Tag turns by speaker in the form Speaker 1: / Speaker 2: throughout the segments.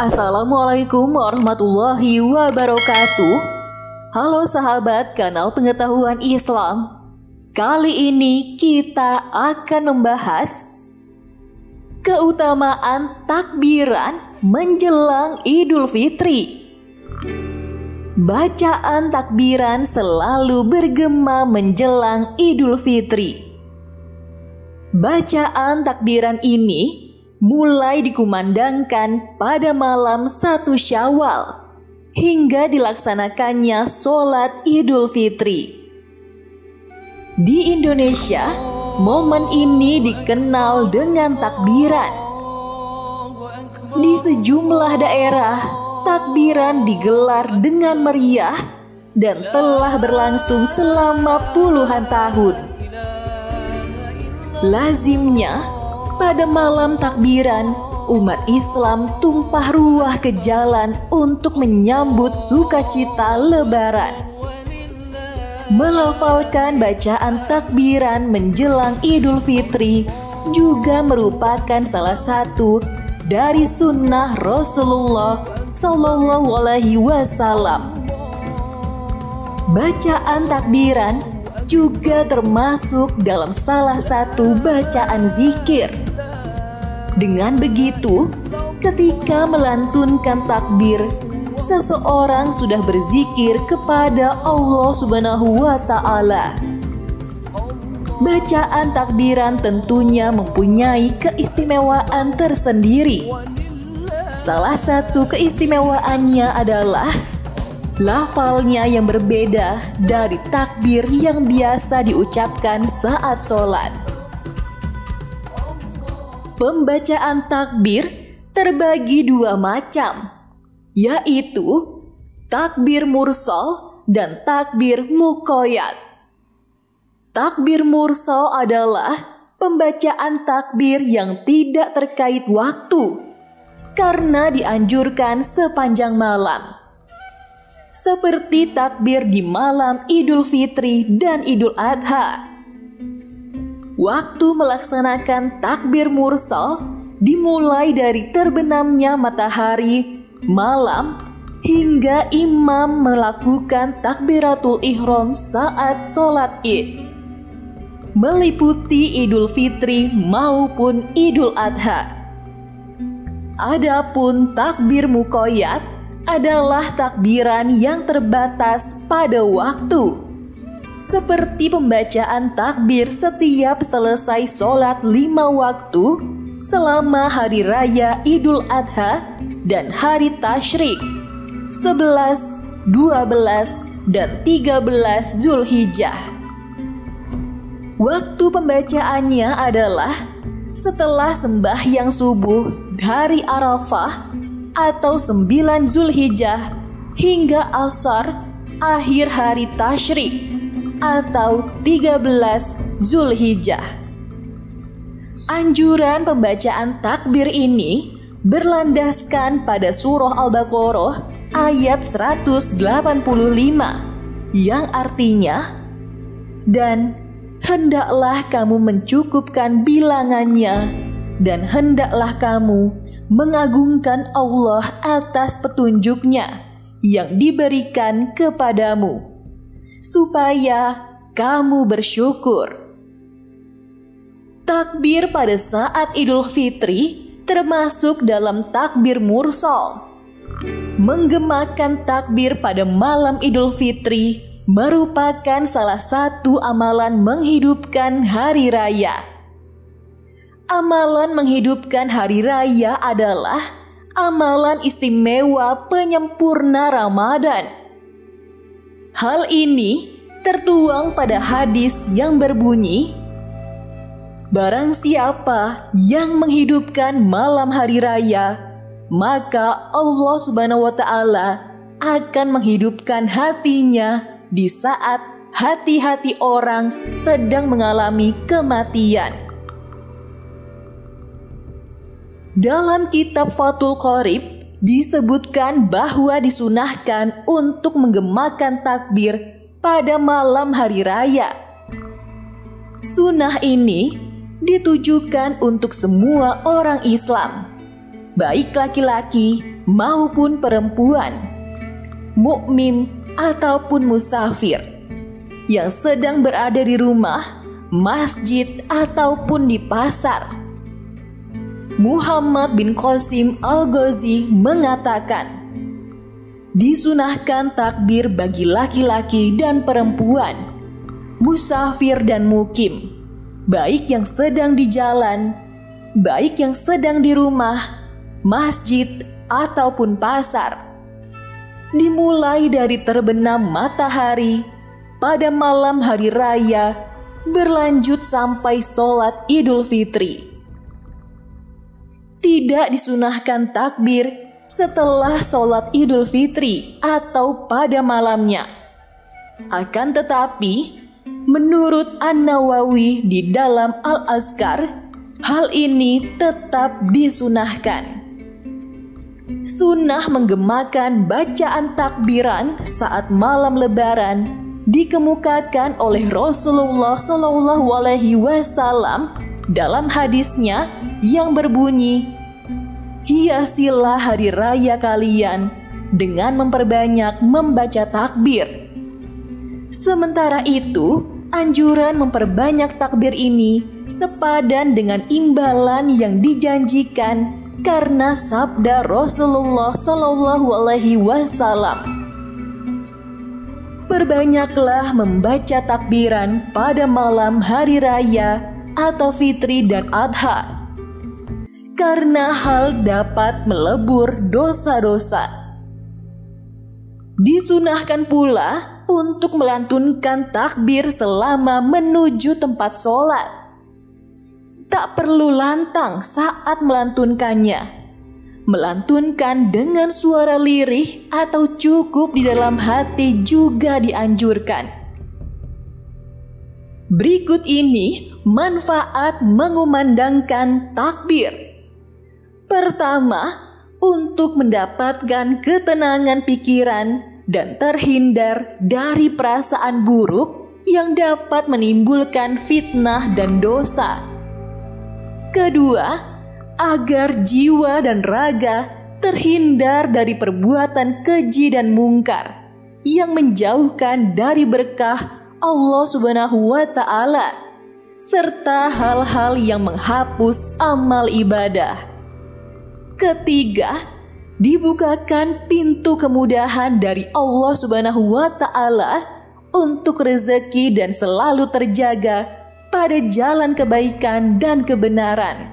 Speaker 1: Assalamualaikum warahmatullahi wabarakatuh. Halo sahabat kanal pengetahuan Islam. Kali ini kita akan membahas keutamaan takbiran menjelang Idul Fitri. Bacaan takbiran selalu bergema menjelang Idul Fitri. Bacaan takbiran ini mulai dikumandangkan pada malam 1 Syawal hingga dilaksanakannya sholat Idul Fitri. Di Indonesia, momen ini dikenal dengan takbiran. Di sejumlah daerah, takbiran digelar dengan meriah dan telah berlangsung selama puluhan tahun. Lazimnya, pada malam takbiran, umat Islam tumpah ruah ke jalan untuk menyambut sukacita Lebaran. Melafalkan bacaan takbiran menjelang Idul Fitri juga merupakan salah satu dari sunnah Rasulullah Sallallahu Alaihi Wasallam. Bacaan takbiran juga termasuk dalam salah satu bacaan zikir. Dengan begitu, ketika melantunkan takbir, seseorang sudah berzikir kepada Allah Subhanahu wa Ta'ala. Bacaan takbiran tentunya mempunyai keistimewaan tersendiri. Salah satu keistimewaannya adalah lafalnya yang berbeda dari takbir yang biasa diucapkan saat sholat. Pembacaan takbir terbagi dua macam, yaitu takbir mursal dan takbir muqayyad. Takbir mursal adalah pembacaan takbir yang tidak terkait waktu, karena dianjurkan sepanjang malam. Seperti takbir di malam Idul Fitri dan Idul Adha. Waktu melaksanakan takbir mursal dimulai dari terbenamnya matahari malam hingga imam melakukan takbiratul ihram saat sholat Id, meliputi Idul Fitri maupun Idul Adha. Adapun takbir muqayyad adalah takbiran yang terbatas pada waktu, seperti pembacaan takbir setiap selesai sholat 5 waktu selama hari raya Idul Adha dan hari Tasyrik 11, 12, dan 13 Zulhijjah. Waktu pembacaannya adalah setelah sembahyang subuh hari Arafah atau 9 Zulhijjah hingga asar akhir hari Tasyrik atau 13 Zulhijjah. Anjuran pembacaan takbir ini berlandaskan pada surah Al-Baqarah ayat 185 yang artinya, "Dan hendaklah kamu mencukupkan bilangannya, dan hendaklah kamu mengagungkan Allah atas petunjuknya yang diberikan kepadamu, supaya kamu bersyukur." Takbir pada saat Idul Fitri termasuk dalam takbir mursal. Menggemakan takbir pada malam Idul Fitri merupakan salah satu amalan menghidupkan hari raya. Amalan menghidupkan hari raya adalah amalan istimewa penyempurna Ramadan. Hal ini tertuang pada hadis yang berbunyi, "Barang siapa yang menghidupkan malam hari raya, maka Allah Subhanahu wa Ta'ala akan menghidupkan hatinya di saat hati-hati orang sedang mengalami kematian." Dalam kitab Fathul Qorib disebutkan bahwa disunahkan untuk menggemakan takbir pada malam hari raya. Sunnah ini ditujukan untuk semua orang Islam, baik laki-laki maupun perempuan, mukmin ataupun musafir, yang sedang berada di rumah, masjid ataupun di pasar. Muhammad bin Qasim Al-Ghazi mengatakan, disunahkan takbir bagi laki-laki dan perempuan, musafir dan mukim, baik yang sedang di jalan, baik yang sedang di rumah, masjid ataupun pasar. Dimulai dari terbenam matahari pada malam hari raya, berlanjut sampai sholat Idul Fitri. Tidak disunahkan takbir setelah sholat Idul Fitri atau pada malamnya. Akan tetapi, menurut An-Nawawi di dalam Al-Azkar, hal ini tetap disunahkan. Sunnah menggemakan bacaan takbiran saat malam Lebaran dikemukakan oleh Rasulullah SAW dalam hadisnya yang berbunyi, hiasilah hari raya kalian dengan memperbanyak membaca takbir. Sementara itu, anjuran memperbanyak takbir ini sepadan dengan imbalan yang dijanjikan karena sabda Rasulullah SAW. Perbanyaklah membaca takbiran pada malam hari raya atau fitri dan adha, karena hal dapat melebur dosa-dosa. Disunahkan pula untuk melantunkan takbir selama menuju tempat sholat. Tak perlu lantang saat melantunkannya. Melantunkan dengan suara lirih atau cukup di dalam hati juga dianjurkan. Berikut ini manfaat mengumandangkan takbir. Pertama, untuk mendapatkan ketenangan pikiran dan terhindar dari perasaan buruk yang dapat menimbulkan fitnah dan dosa. Kedua, agar jiwa dan raga terhindar dari perbuatan keji dan mungkar yang menjauhkan dari berkah Allah Subhanahu wa Ta'ala, serta hal-hal yang menghapus amal ibadah. Ketiga, dibukakan pintu kemudahan dari Allah Subhanahu wa Ta'ala untuk rezeki dan selalu terjaga pada jalan kebaikan dan kebenaran.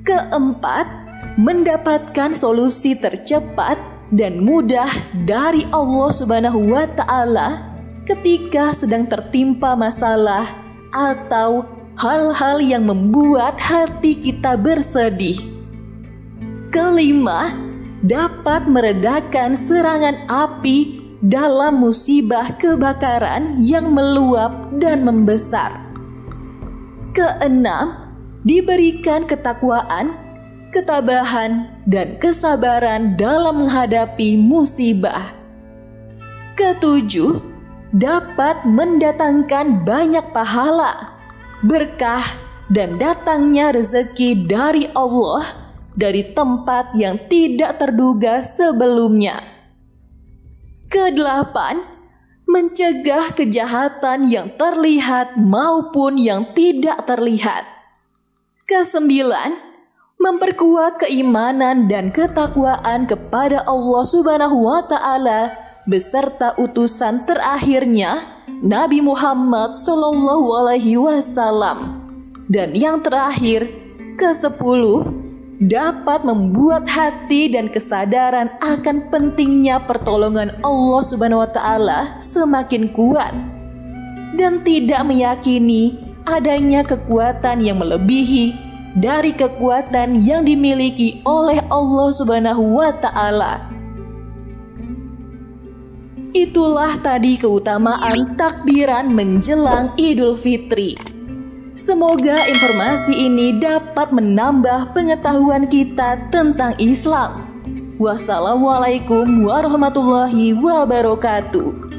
Speaker 1: Keempat, mendapatkan solusi tercepat dan mudah dari Allah Subhanahu wa Ta'ala ketika sedang tertimpa masalah atau hal-hal yang membuat hati kita bersedih. Kelima, dapat meredakan serangan api dalam musibah kebakaran yang meluap dan membesar. Keenam, diberikan ketakwaan, ketabahan, dan kesabaran dalam menghadapi musibah. Ketujuh, dapat mendatangkan banyak pahala, berkah, dan datangnya rezeki dari Allah dari tempat yang tidak terduga sebelumnya. Kedelapan, mencegah kejahatan yang terlihat maupun yang tidak terlihat. Kesembilan, memperkuat keimanan dan ketakwaan kepada Allah Subhanahu wa Ta'ala beserta utusan terakhirnya Nabi Muhammad SAW. Dan yang terakhir, ke-10, dapat membuat hati dan kesadaran akan pentingnya pertolongan Allah Subhanahu wa Ta'ala semakin kuat dan tidak meyakini adanya kekuatan yang melebihi dari kekuatan yang dimiliki oleh Allah Subhanahu wa Ta'ala. Itulah tadi keutamaan takbiran menjelang Idul Fitri. Semoga informasi ini dapat menambah pengetahuan kita tentang Islam. Wassalamualaikum warahmatullahi wabarakatuh.